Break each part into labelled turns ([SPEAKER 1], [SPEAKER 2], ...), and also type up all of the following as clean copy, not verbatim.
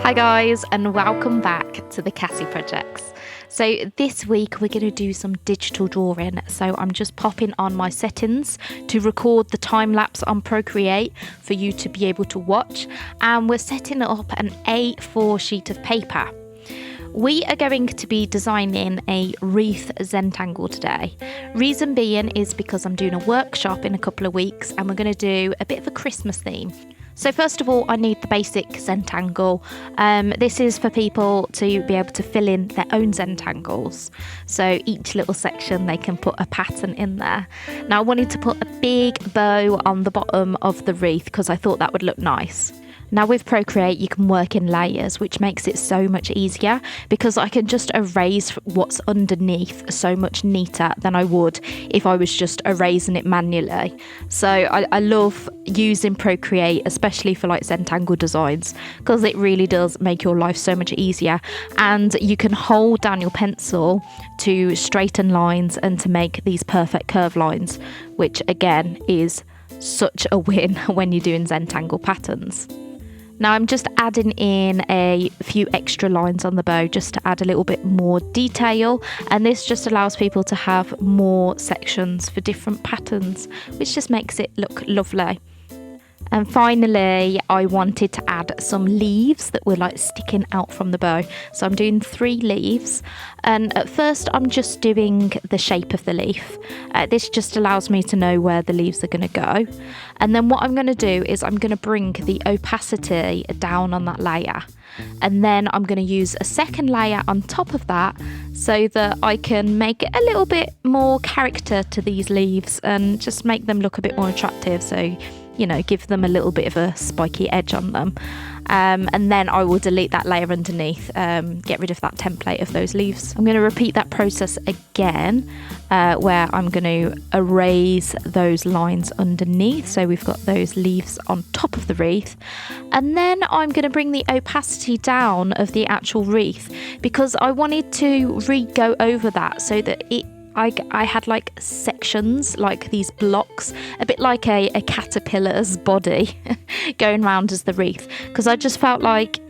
[SPEAKER 1] Hi guys, and welcome back to the Cassie Projects. So this week we're going to do some digital drawing. So I'm just popping on my settings to record the time lapse on ProCreate for you to be able to watch. And we're setting up an A4 sheet of paper. We are going to be designing a Wreath Zentangle today. Reason being is because I'm doing a workshop in a couple of weeks and we're going to do a bit of a Christmas theme. So first of all, I need the basic Zentangle. This is for people to be able to fill in their own Zentangles. So each little section they can put a pattern in there. Now I wanted to put a big bow on the bottom of the wreath because I thought that would look nice. Now with ProCreate you can work in layers, which makes it so much easier because I can just erase what's underneath so much neater than I would if I was just erasing it manually. So I love using ProCreate, especially for like Zentangle designs, because it really does make your life so much easier, and you can hold down your pencil to straighten lines and to make these perfect curve lines, which again is such a win when you're doing Zentangle patterns. Now I'm just adding in a few extra lines on the bow just to add a little bit more detail, and this just allows people to have more sections for different patterns, which just makes it look lovely. And finally, I wanted to add some leaves that were like sticking out from the bow. So I'm doing 3 leaves. And at first, I'm just doing the shape of the leaf. This just allows me to know where the leaves are going to go. And then what I'm going to do is I'm going to bring the opacity down on that layer. And then I'm going to use a second layer on top of that so that I can make a little bit more character to these leaves and just make them look a bit more attractive. So, you know, give them a little bit of a spiky edge on them. And then I will delete that layer underneath, get rid of that template of those leaves. I'm going to repeat that process again, where I'm going to erase those lines underneath. So we've got those leaves on top of the wreath. And then I'm going to bring the opacity down of the actual wreath because I wanted to go over that so that I had like sections, like these blocks, a bit like a caterpillar's body going round as the wreath, because I just felt like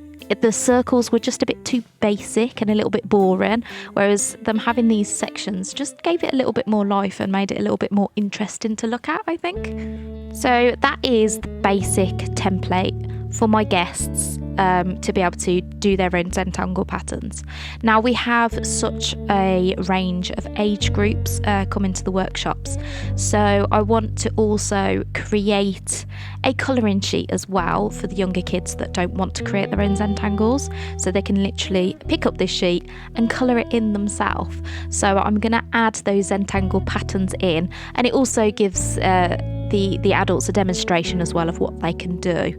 [SPEAKER 1] the circles were just a bit too basic and a little bit boring, whereas them having these sections just gave it a little bit more life and made it a little bit more interesting to look at, I think. So that is the basic template for my guests to be able to do their own Zentangle patterns. Now we have such a range of age groups coming to the workshops, so I want to also create a colouring sheet as well for the younger kids that don't want to create their own Zentangles, so they can literally pick up this sheet and colour it in themselves. So I'm going to add those Zentangle patterns in, and it also gives the adults a demonstration as well of what they can do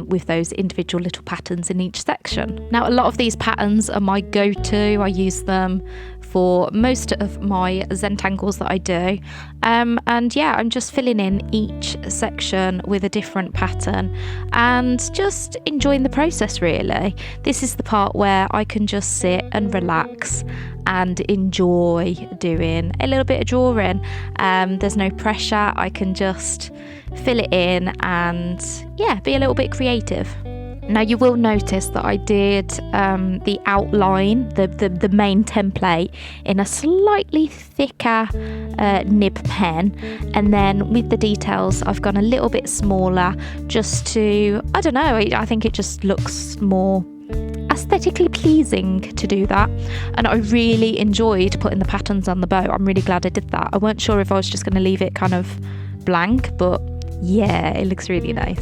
[SPEAKER 1] with those individual little patterns in each section. Now a lot of these patterns are my go-to. I use them for most of my Zentangles that I do, and yeah, I'm just filling in each section with a different pattern and just enjoying the process really. This is the part where I can just sit and relax and enjoy doing a little bit of drawing. There's no pressure. I can just fill it in and yeah, be a little bit creative. Now you will notice that I did the outline, the main template, in a slightly thicker nib pen, and then with the details I've gone a little bit smaller just to, I don't know, I think it just looks more aesthetically pleasing to do that, and I really enjoyed putting the patterns on the bow. I'm really glad I did that. I weren't sure if I was just going to leave it kind of blank, but yeah, it looks really nice.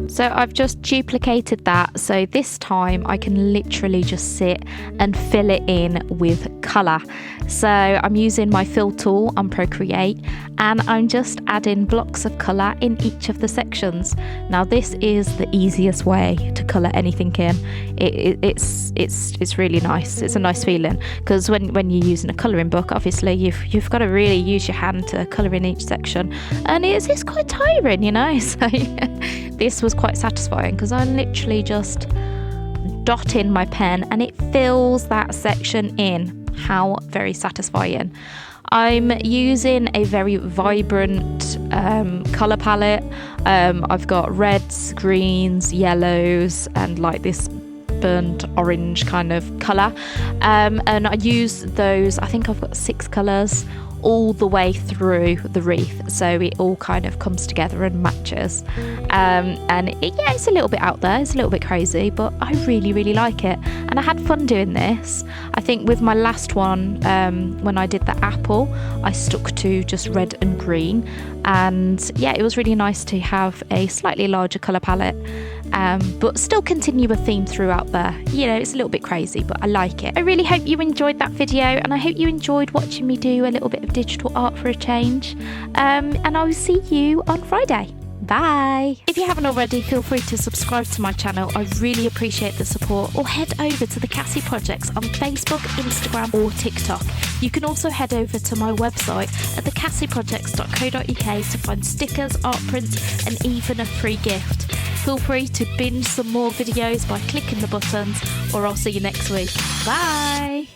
[SPEAKER 1] So I've just duplicated that, so this time I can literally just sit and fill it in with colour. So I'm using my fill tool on ProCreate and I'm just adding blocks of colour in each of the sections. Now this is the easiest way to colour anything in. It's really nice. It's a nice feeling because when you're using a colouring book, obviously you've got to really use your hand to colour in each section, and it's quite tiring, you know. So this was quite satisfying because I literally just dot in my pen and it fills that section in. How very satisfying. I'm using a very vibrant colour palette. I've got reds, greens, yellows, and like this burnt orange kind of colour. And I use those, I think I've got 6 colours all the way through the wreath, so it all kind of comes together and matches. It's a little bit out there, it's a little bit crazy, but I really like it, and I had fun doing this. I think with my last one, when I did the apple, I stuck to just red and green, and yeah, it was really nice to have a slightly larger colour palette, but still continue a theme throughout there. You know, it's a little bit crazy, but I like it. I really hope you enjoyed that video, and I hope you enjoyed watching me do a little bit of digital art for a change. And I will see you on Friday. Bye. If you haven't already, feel free to subscribe to my channel. I really appreciate the support. Or head over to the Cassie Projects on Facebook, Instagram or TikTok. You can also head over to my website at thecassieprojects.co.uk to find stickers, art prints and even a free gift. Feel free to binge some more videos by clicking the buttons, or I'll see you next week. Bye.